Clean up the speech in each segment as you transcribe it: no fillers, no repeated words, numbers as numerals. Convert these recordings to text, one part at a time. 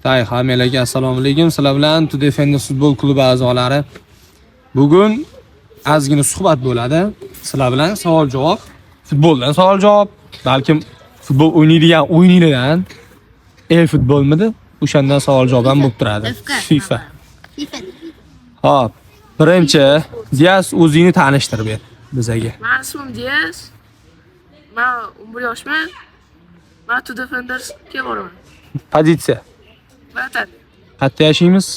Hammalarga assalomu alaykum. Sizlar bilan To Defenders futbol klubi a'zolari. Bugun ozgina suhbat bo'ladi. Sizlar bilan savol-javob, futboldan savol-javob, balkim futbol o'ynaydigan o'yinlardan futbolmidi? O'shandan savol-javob ham bo'lib turadi. FIFA. Hop, birinchi Dias o'zingni tanishtirib ber bizga. Men ismim Dias. Men 11 yoshman. Men To Defendersga boraman. Pozitsiya. Vatan. Qayerda yashaymiz?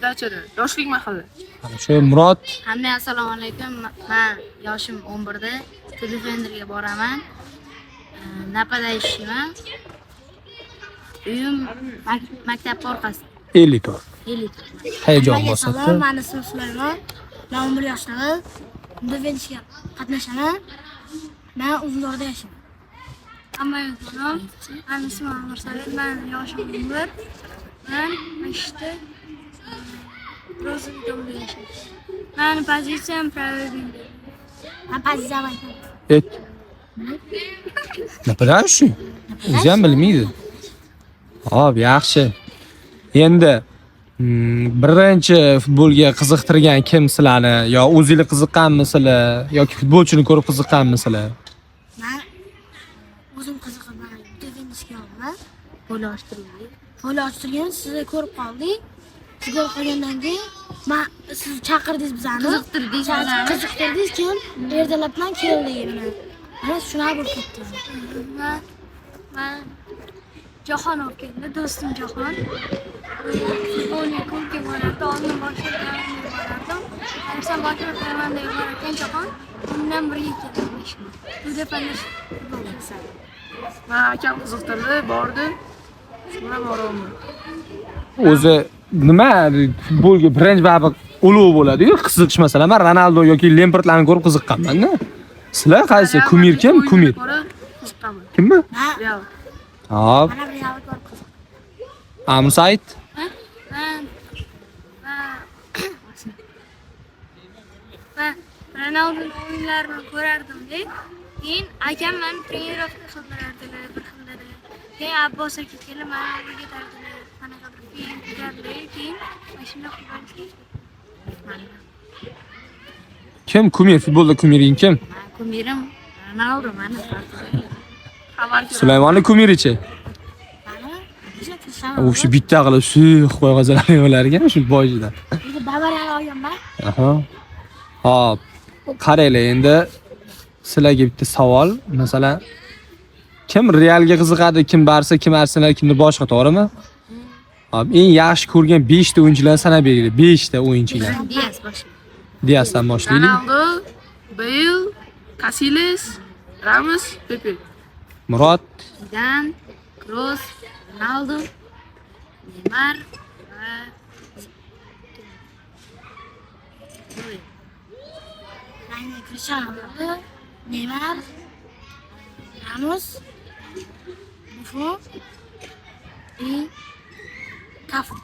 Dachada, yoshlik mahalla. Mana shu Murod. Hamma assalomu alaykum. Men yoshim 11 da. To Defenderga boraman. Napada ishlayman. Uyim maktab orqasida. 50 tor. 50. Hayajon bosadi. Men ismim Sulaymon. Men 11 yoshdaman. Defenderga qatnashaman. Men Uzundorda yashayman. Hammaga salom. Men ismim Amir Said. Men yoshim 11. Men ishda Rozendomda yashayman. Men pozitsiyam pravый wing. Men pozitsiyam aytaman. Et. Napada shu. O'zi ham bilmaydi. Hop, yaxshi. Endi birinchi futbolga qiziqtirgan kim sizlarni? Yo o'zingiz qiziqqanmisizlar yoki futbolchini ko'rib qiziqqanmisizlar? Men o'zim qiziqaman. Defenderga olaman. Qo'l ochtirgan sizni ko'rib qoldik. Siz ko'rib qolgandan keyin men siz chaqirdingiz bizani. Qiziqtirdingiz keyin ertalabdan keldik mana. Mana shuna bo'lib ketdi. Men Jahon olib keldi, do'stim Jahon. Futbolni klubga borardi, oldin boshlagan borardim. Ayniqsa boshlayman deb borgan Jahon, undan birga keldik. To Defenders futbolchisi. Men akam qiziqtirdi, bordim. Shuna boraman. O'zi nima futbolga birinchi baribir ulug' bo'ladi-yu, qiziqish masalan, men Ronaldo yoki Lampardlarni ko'rib qiziqqanman-da. Sizlar qaysi? Kumir kim? Kumir. Qiziqaman. Kimmi? Real. Hop. Mana bu yerga ko'rib qiziq. Amir Said. Men Ronaldoning o'yinlarini ko'rardim-da. Keyin akam meni trenirovka qildirardilar bir xillada. Keyin Abbos aka kelib meni o'rgatardilar. Qanaqa bir keyin kirardilar. Keyin mashina qilib Kim kumir? Futbolda kumiring kim? Kumirim Ronaldo mana. Sulaymonni kumirichi. O'sha bitta qilib suyuq qo'yg'azalar yo'largan shu boyjidan. Endi Bavariyani olganman. Aha. Hop. Qaranglar endi sizlarga bitta savol. Masalan, kim Realga qiziqadi, kim Barsa, kim Arsenal, kimdir boshqa, to'g'rimi? Hop, eng yaxshi ko'rgan 5 ta o'yinchilarni sanab beringlar. 5 ta o'yinchilar. Dias boshlaydi. Diasdan boshlaylik. Ronaldo, Bale, Casillas, Ramos, Pepe. Murod, Zidane, Kroos, Ronaldo, Neymar va Men Cristiano Ronaldo, Neymar, Ramos, Buffon, Cafu.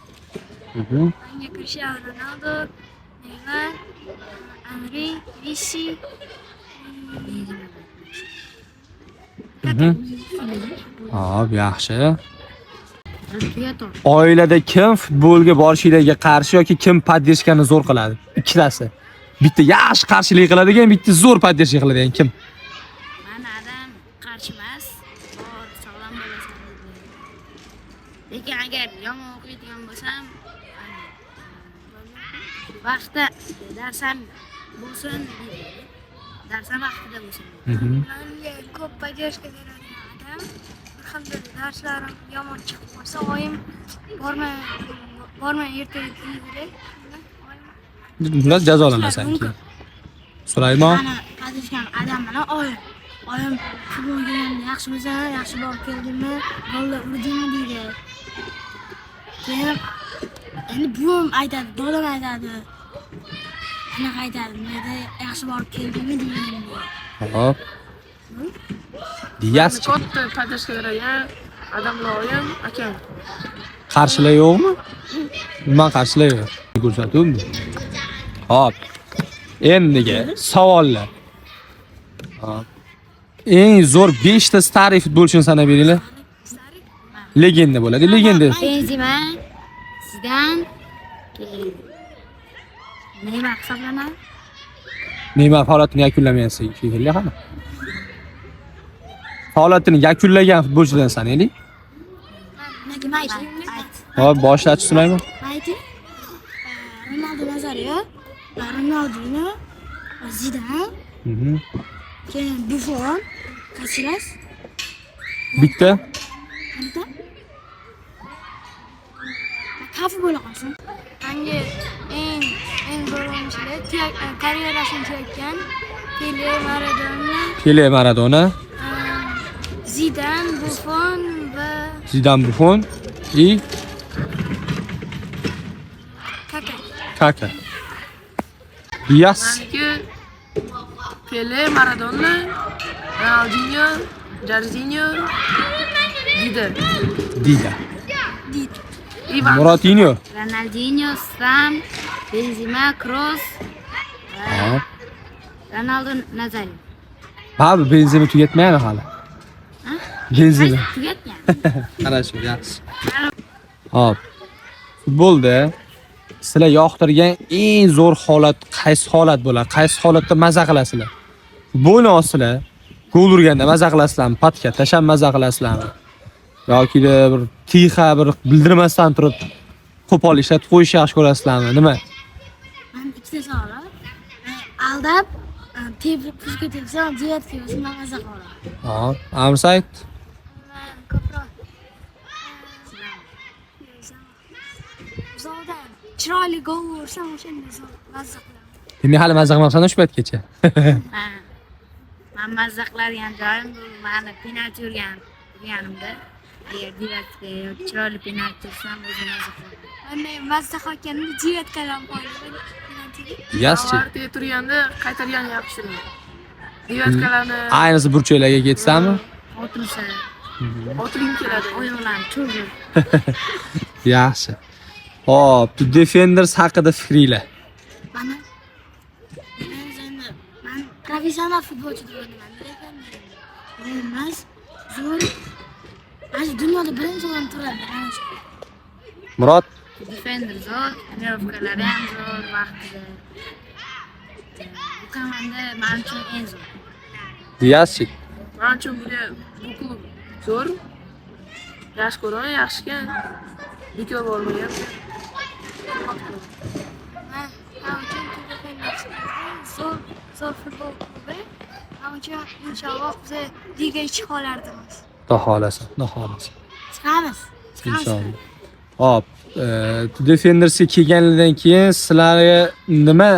Menga Cristiano Ronaldo, Neymar, Henry, Messi, hop, yaxshi. Oilada kim futbolga borishinglarga qarshi yoki kim poddershkani zo'r qiladi? Ikkitasi. Bitta yaxshi qarshilik qiladigan, bitta zo'r poddershka qiladigan kim? Mana adam qarshi emas, bor sog'lom bo'lasan dedi. Lekin agar yomon o'qiydigan bo'lsam, vaqtda darsam bo'lsin dedi. Darsam vaqtida bo'lsin. menga ko'p podдержка beradigan odam. Bir xilda darslarim yomon chiqib qolsa, oyim bormay ertaga deydilar. Bular jazolanasan keyin. Sulaymon. Mana qadishgan odam bilan oyim futbolga yaxshimisan, yaxshi borib keldingmi, gollar urdingmi deydi. Keyin endi buvim aytadi, dolam aytadi. Qanaqa aytadi, dedi, yaxshi borib keldingmi deydi. Hop. Dias Katta podдержка bergan odamlar oyim, akam. qarshilar yo'qmi? Nima qarshilar yo'q? Ko'rsatuvmi? Hop. Endiga savollar. Hop. Eng zo'r 5 ta stariy futbolchini sanab beringlar. legenda bo'ladi. Legenda. Benzema, Zidane, keyin Neymar hisoblanadi. Neymar faoliyatini yakunlamagan shekilli hali. Faoliyatini yakunlagan futbolchidan sanaylik. Mayt. Hop, boshlatish Sulaymon. Mayt. Ronaldo Nazario, Ronaldinho, Zidane, Mhm. keyin Buffon, Casillas, Bitta. bitta. Kafi bo'la qolsin. Menga eng zo'r o'yinchilar karyerasini tugatgan Pele, Maradona, Pele, Maradona, Zidane, Buffon va Zidane, Buffon и Kaka. Kaka. Yes. Meniki Pele, Maradona, Ronaldinho, Jorginho, Dida. Dida. Ivan. Murodinho. Ronaldinho, Sam, Benzema, Kroos, Hop. Ronaldo Nazario. Ba'zi Benzema tugatmaydi hali. Benzema. Tugatgan. Qarashib, yaxshi. Hop. Futbolda sizlar yoqtirgan eng zo'r holat qaysi holat bo'ladi? Qaysi holatda maza qilasizlar? Futbolni olsizlar, gol urganda maza qilasizlarmi? Patga tashab maza qilasizlarmi? Yoki bir tixa bir bildirmasdan turib qo'pol ishlatib qo'yish yaxshi ko'rasizlarmi? Nima? Men ikkita savol. Aldab, tebrik qilishga tepsam, jihatga o'zimdan maza qilaman. Hop. Amsayt. Men ko'proq zo'rdan chiroyli gol ursam o'shanda mazza qilaman. Demak, hali maza qilmabsan shu paytgacha. Ha. Men mazza qiladigan joyim bu meni penalti urganimda. Agar direktga yoki chiroyli penalti ursam o'zim mazza qilaman. Men mazza qilganimda jihatkadan qo'yaman. Yaxshi. Ortaya turganda qaytargan yopishtirgan. Devatkalarni Ayniqsa burchaklarga ketsami? O'tirsa, o'tiring keladi. oyoqlarni cho'zib. Yaxshi. Hop, Defenders haqida fikringlar. Mana men professional futbolchi deb o'ylayman. Emas, zo'r. Mana dunyoda birinchi o'rin turadi. Mana shu. Murod, Defender zo'r, trenirovkalari ham zo'r vaqtida. Bu komanda men uchun eng zo'r. yaxshi. Men uchun bu klub zo'r. Yaxshi ko'raman, yaxshikan. Bekor bo'lmagan. Men uchun zo'r futbol klubi. Men uchun inshaalloh biz ligaga chiqa olardimiz. Xudo xolasa, xudo xolasa. Chiqamiz. Inshaalloh. Hop, Defendersga kelgandan keyin sizlarga nima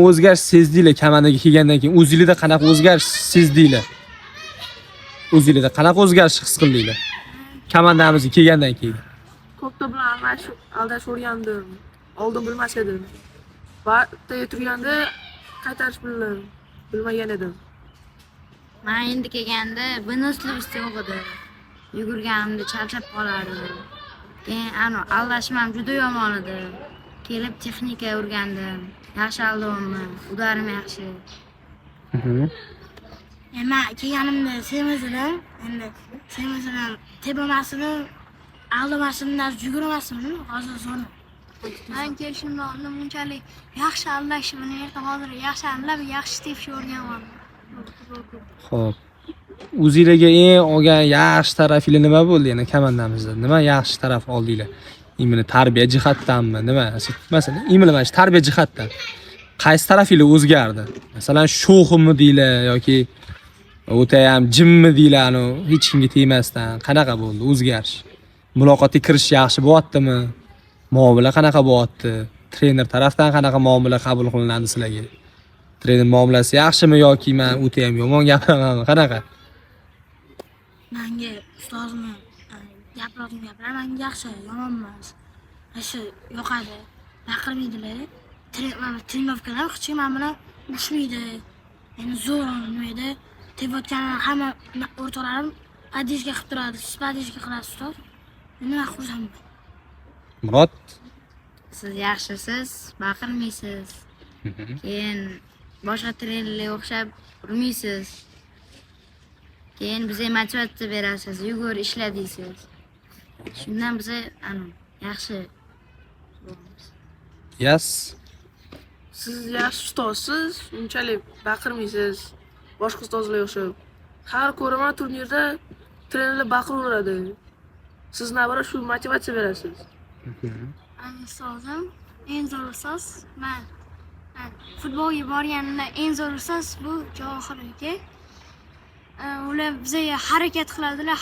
o'zgarish sezdinglar komandaga kelgandan keyin? O'zingizda qanaqa o'zgarish sezdinglar? O'zingizda qanaqa o'zgarish his qildinglar? Komandamizga kelgandan keyin. Ko'pda bilan aldash o'rgandim. Oldin bilmas edim. Va ertaga turganda qaytarish bilmagan edim. Men endi kelganda vыносливость yo'q edi. Yugurganimda charchab qolardim. Keyin aldashim ham juda yomon edi. Kelib texnika o'rgandim. Yaxshi aldimmi? Udarim yaxshi. Men kelganimda semizidan, endi semizidan tepamasini, aldamasini, yugurmasini hozir zo'r. Men kelishimdan oldin bunchalik yaxshi aldashimni hozir yaxshi aldab, yaxshi tepishni o'rganyapman. Xo'p. O'zingizga eng olgan yaxshi tarafingiz nima bo'ldi yana komandamizda? Nima yaxshi taraf oldinglar? Imini tarbiya jihatdanmi? Nima? Masalan, imini mana tarbiya jihatdan qaysi tarafingiz o'zgardi? Masalan, sho'ximi deylar yoki o'ta ham jimmi deylar, hech kimga tegmasdan qanaqa bo'ldi o'zgarish? Muloqotga kirish yaxshi bo'lyaptimi? Muomala qanaqa bo'lyapti? Trener tarafdan qanaqa muomala qabul qilinadi sizlarga? Trener muomalasi yaxshimi yoki men o'ta ham yomon gapiramanmi? Qanaqa? Menga ustozim gapiradigan menga yaxshi, yomon emas. O'sha yoqadi. Baqirmaydilar. Trenirovkalar hech kim bilan urushmaydi. Endi zo'r o'ynaydi. Tepayotgan hamma o'rtoqlarim padishga qilib turadi. Siz padishga qilasiz ustoz. Nima xursandman. Murod, Siz yaxshisiz, baqirmaysiz. Keyin boshqa trenerlarga o'xshab urmaysiz. Keyin bizga motivatsiya berasiz, yugur, ishla deysiz. Shundan biza yaxshi bo'lamiz. Yes. Siz yaxshi ustozsiz, unchalik baqirmaysiz. Boshqa ustozlarga o'xshab. Har ko'raman turnirda trenerlar baqiraveradi. Siz navara shu motivatsiya berasiz. Ustozim eng zo'r ustoz men. Futbolga borganimda eng zo'r ustoz bu Javohir aka. Ular bizga harakat qiladilar,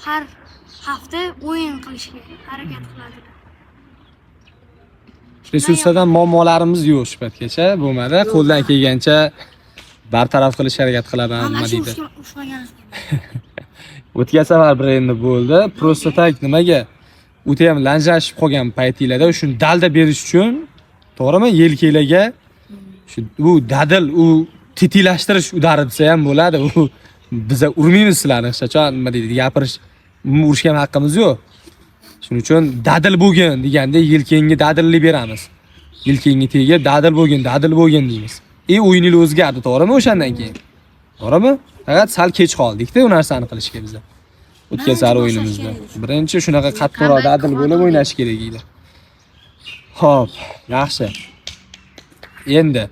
har hafta o'yin qilishga harakat qiladilar. Resurslardan muammolarimiz yo'q shu paytgacha bo'lmadi. Qo'ldan kelgancha bartaraf qilishga harakat qilaman, nima deydi. O'tgan safar bir endi bo'ldi. Prosta tak nimaga? O'ta ham lanjashib qolgan paytinglarda shuni dalda berish uchun, to'g'rimi? Yelkalarga shu u dadil, u tetilashtirish udari desa ham bo'ladi. U biza urmaymiz sizlarni, hech qachon nima deydi, gapirish, urishga haqqimiz yo'q. Shuning uchun dadil bo'lgin deganda yelkangga dadillik beramiz. Yelkangga tegib dadil bo'lgin deymiz. O'yinlar o'zgardi, to'g'rimi o'shandan keyin? To'g'rimi? Faqat sal kech qoldik-da u narsani qilishga bizlar. O'tgan sari o'yinimizda. Birinchi shunaqa qattiqroq dadil bo'lib o'ynash kerak edi. Xo'p, yaxshi. Endi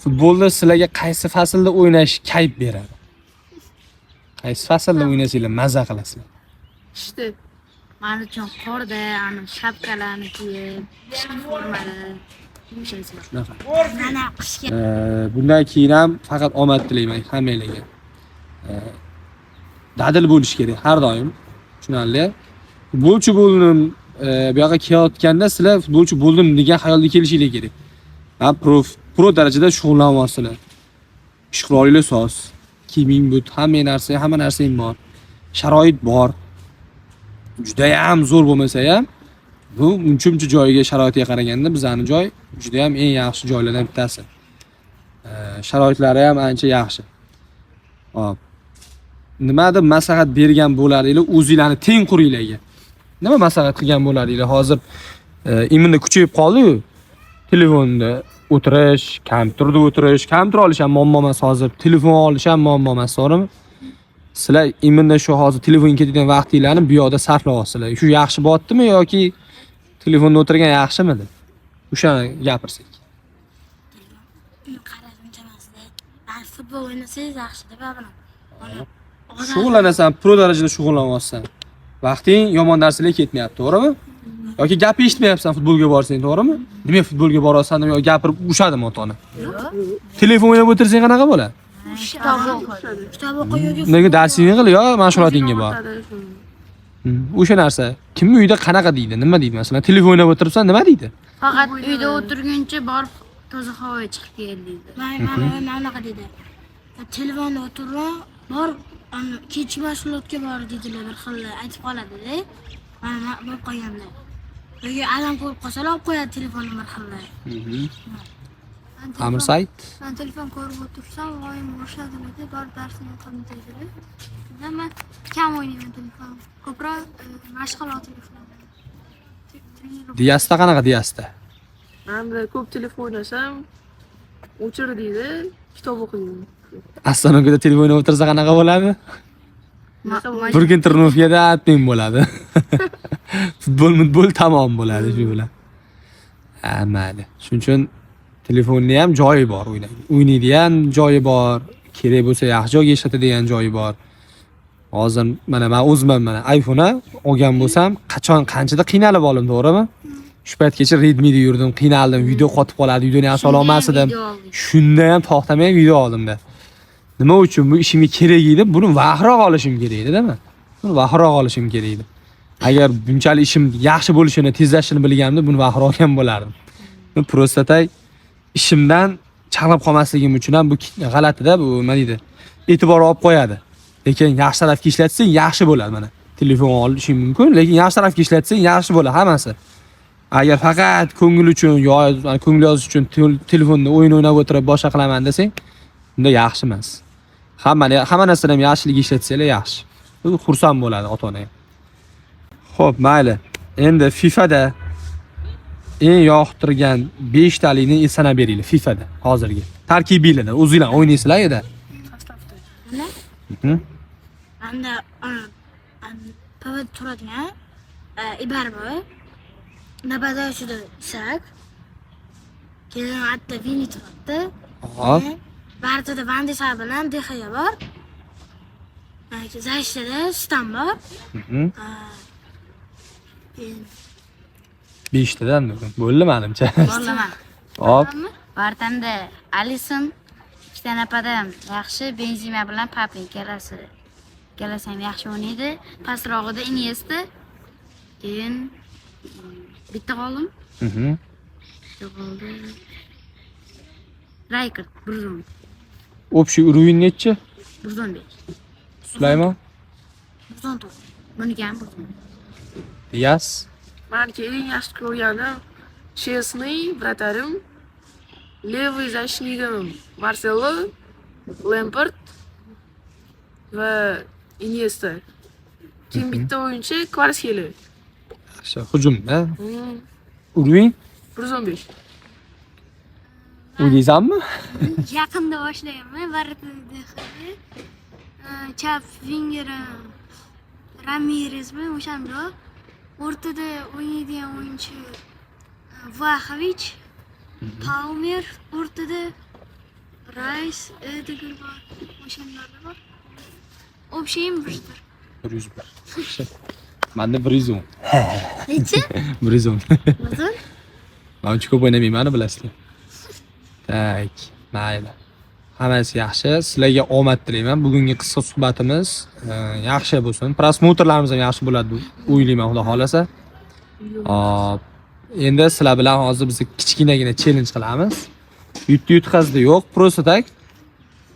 futbolda sizlarga qaysi faslda o'ynash kayf beradi? Qaysi faslda o'ynasanglar maza qilasizlar? Ishda Men uchun qorda, shapkalarni kiyib, qishki formada Shunaqa. Mana qishga Bundan keyin ham faqat omad tilayman hammanglarga. Dadil bo'lish kerak har doim. Tushunarli? Futbolchi bo'ldim, bu yoqqa kelayotganda sizlar futbolchi bo'ldim degan xayolga kelishinglar kerak. Men pro darajada shug'ullanyapsizlar. Ish qurolinglar soz, kiyiming but, hamma narsang bor. Sharoit bor. Juda ham zo'r bo'lmasa ham, bu uncha joyiga sharoitiga qaraganda bizning joy juda ham eng yaxshi joylardan bittasi. Sharoitlari ham ancha yaxshi. Hop. Nimadir maslahat bergan bo'laringlar o'zingizlarni teng quringlarga. Nima maslahat qilgan bo'laringlar? Hozir immunni kuchayib qoldi-ku. Telefonda o'tirish, kompyuterda o'tirish, kompyuter olish ham muammo emas hozir. Telefon olish ham muammo emas, to'g'rimi? Sizlar imunda shu hozir telefonga ketadigan vaqtinglarni bu yoqda sarflayapsizlar. Shu yaxshi bo'ldimi yoki telefonda o'tirgan yaxshimidi? O'shani gapirsak. qarashimcha emasda. Men futbol o'ynasangiz yaxshi deb aytaman. Shug'ullanasan, pro darajada shug'ullanyapsan. Vaqting yomon narsalarga ketmayapti, to'g'rimi? Yoki gap eshitmayapsan futbolga borsang, to'g'rimi? Demak futbolga borasan deb gapirib ushadimi ota-ona? Telefon o'ynab o'tirsang qanaqa bo'ladi? Kitob o'qiy yoki Nega darsingni qil yo mashg'ulotingga bor. O'sha narsa kim uyda qanaqa deydi? Nima deydi? Masalan, telefon o'ynab o'tiribsan, nima deydi? Faqat uyda o'tirguncha borib toza havoga chiqib kel deydi. Men anaqa dedi. Telefonda o'tirib, bor kechki mashg'ulotga bor dedilar bir xil aytib qoladi-da. Mana bo'lib qolganda. Yoki alam ko'rib qolsalar olib qo'yadi telefonni bir xil. Amir Said. Men telefon ko'rib o'tirsam, oyim urishadilar deb borib darsini o'qib deydilar. Shunda men kam o'ynayman telefon. Ko'proq mashg'ulotlar qilaman. Diyasda qanaqa diyasda? Menda ko'p telefon o'ynasam, o'chir deydi, kitob o'qiyman. Astronomiyada telefon o'ynab o'tirsa qanaqa bo'ladi? Bir kun Turnovgada atming bo'ladi. Futbol tamom bo'ladi shu bilan. Mayli. Shuning uchun telefonni ham joyi bor o'ynaydigan joyi bor, kerak bo'lsa yaxshi joyga ishlatadigan joyi bor. Hozir men o'zim iPhone olgan bo'lsam, qanchada qiynalib oldim, to'g'rimi? Shu paytgacha Redmi da yurdim, qiynaldim, video qotib qoladi, videoni yaxshi ola olmasdim. Shunda ham to'xtamay video oldimda. Nima uchun bu ishimga kerak edi? Buni vaqtroq olishim kerak edi, nima? Buni vaqtroq olishim kerak edi. Agar bunchalik ishim yaxshi bo'lishini, tezlashini bilganimda buni vaqtroq olgan bo'lardim. Men prostatay ishimdan chaqnab qolmasligim uchun ham bu g'alati-da, bu nima deydi? E'tibor olib qo'yadi. Lekin yaxshi tarafga ishlatsang yaxshi bo'ladi mana. Telefon olishing mumkin, lekin yaxshi tarafga ishlatsang yaxshi bo'ladi hammasi. Agar faqat ko'ngil uchun yoki ko'ngil yozish uchun telefonda o'yin o'ynab o'tirib boshqa qilaman desang, unda yaxshi emas. Hamma narsani ham yaxshilik ishlatsanglar yaxshi. Bu xursand bo'ladi ota-ona ham. Xo'p, mayli. Endi FIFAda eng yoqtirgan 5 talikni sanab beringlar FIFAda hozirgi. Tarkibingizda o'zingizlar o'ynaysizlar edi. anda pavad turadigan ibar bor. Napadaşıda Isak. Keyin hatta Vini turibdi. Hop. Bartada Van de Sar bilan De Gea bor. Zaystada Stam bor. Mhm. Keyin 5 tadan bo'ldi menimcha. Bo'laman. Hop. Bartanda Alisson, ikkita napadam yaxshi, Benzema bilan Pape kelasi ham yaxshi o'ynaydi. Pastrog'ida Iniesta. Keyin bitta qoldim. Mhm. Qoldi. Raykert, Bruzon. Общий уровень nechi? Bruzon 5. Sulaymon? Buzon to'p. Buniki ham Bruzon. Yas. Menga eng yaxshi ko'rganim Chesney, bratarim, levый защитникim Marcelo, Lampard va Iniesta. Keyin bitta o'yinchi Kvaratskhelia. Yaxshi, hujumda. Uroving? Bruzon 5. O'ynaysanmi? Yaqinda boshlayman. Bartada chap winger Ramirezmi o'shandoq. O'rtada o'ynaydigan o'yinchi Vlahovic, Palmer, o'rtada Rice, Edgar bor. O'shanlarda bor. Общий 100. 101. Yaxshi. Menda 110. Nechi? 110. Bruzon? Men uncha ko'p o'ynamayman, bilasizlar. Tak, mayli. Hammasi yaxshi. Sizlarga omad tilayman. Bugungi qisqa suhbatimiz yaxshi bo'lsin. Prosmotrlarimiz ham yaxshi bo'ladi deb o'ylayman, xudo xolasa. Hop. Endi sizlar bilan hozir biz kichkinagina challenge qilamiz. Yutqazdi yo'q, просто tak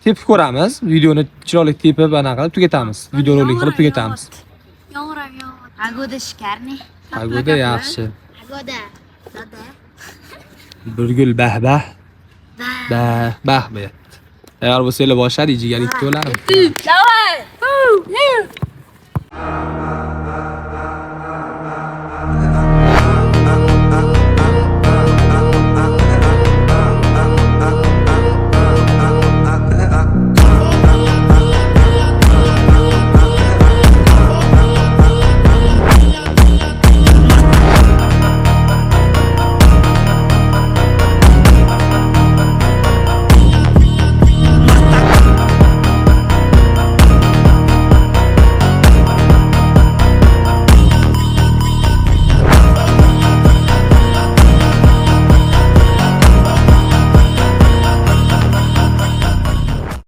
tepib ko'ramiz. Videoni chiroyli tepib anaqa qilib tugatamiz. Videorolik qilib tugatamiz. Yomg'irab. Pagoda shikarni. Pagoda yaxshi. Pagoda. Dada. Bir gul bah-bah. Bah-bah. Tayyor bo'lsanglar boshlar, jigarik to'lar. Давай!